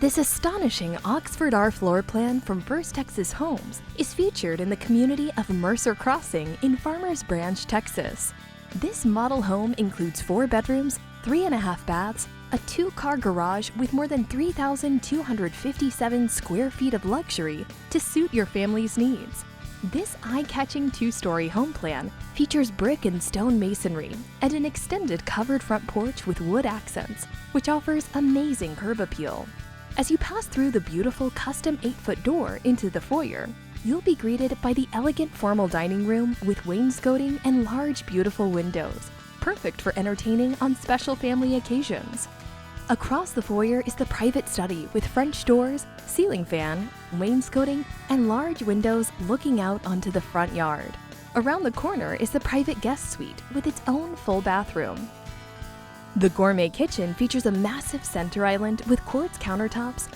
This astonishing Oxford R floor plan from First Texas Homes is featured in the community of Mercer Crossing in Farmers Branch, Texas. This model home includes 4 bedrooms, 3.5 baths, a 2-car garage with more than 3,257 square feet of luxury to suit your family's needs. This eye-catching 2-story home plan features brick and stone masonry and an extended covered front porch with wood accents, which offers amazing curb appeal. As you pass through the beautiful custom 8-foot door into the foyer, you'll be greeted by the elegant formal dining room with wainscoting and large, beautiful windows, perfect for entertaining on special family occasions. Across the foyer is the private study with French doors, ceiling fan, wainscoting, and large windows looking out onto the front yard. Around the corner is the private guest suite with its own full bathroom. The gourmet kitchen features a massive center island with quartz countertops,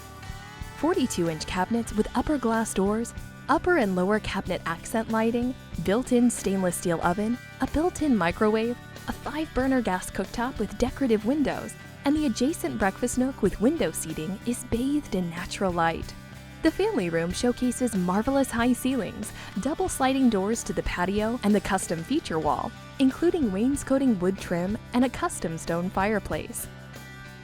42-inch cabinets with upper glass doors, upper and lower cabinet accent lighting, built-in stainless steel oven, a built-in microwave, a 5-burner gas cooktop with decorative windows, and the adjacent breakfast nook with window seating is bathed in natural light. The family room showcases marvelous high ceilings, double sliding doors to the patio, and the custom feature wall, including wainscoting wood trim and a custom stone fireplace.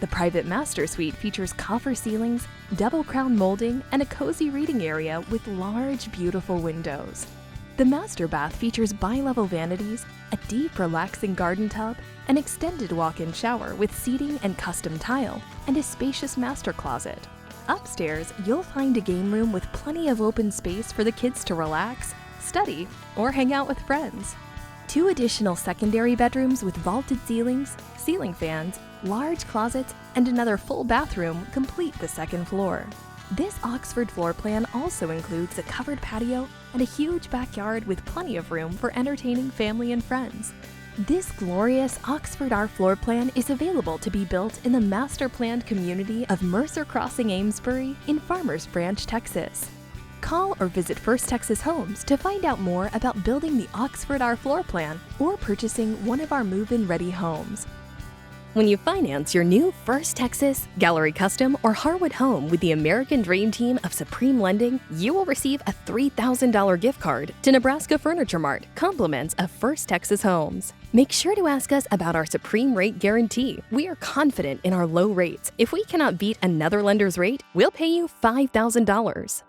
The private master suite features copper ceilings, double crown molding, and a cozy reading area with large, beautiful windows. The master bath features bi-level vanities, a deep, relaxing garden tub, an extended walk-in shower with seating and custom tile, and a spacious master closet. Upstairs, you'll find a game room with plenty of open space for the kids to relax, study, or hang out with friends. 2 additional secondary bedrooms with vaulted ceilings, ceiling fans, large closets, and another full bathroom complete the second floor. This Oxford floor plan also includes a covered patio and a huge backyard with plenty of room for entertaining family and friends. This glorious Oxford R floor plan is available to be built in the master-planned community of Mercer Crossing, Amesbury in Farmers Branch, Texas. Call or visit First Texas Homes to find out more about building the Oxford R floor plan or purchasing one of our move-in ready homes. When you finance your new First Texas, Gallery Custom, or Harwood home with the American Dream Team of Supreme Lending, you will receive a $3,000 gift card to Nebraska Furniture Mart, compliments of First Texas Homes. Make sure to ask us about our Supreme Rate Guarantee. We are confident in our low rates. If we cannot beat another lender's rate, we'll pay you $5,000.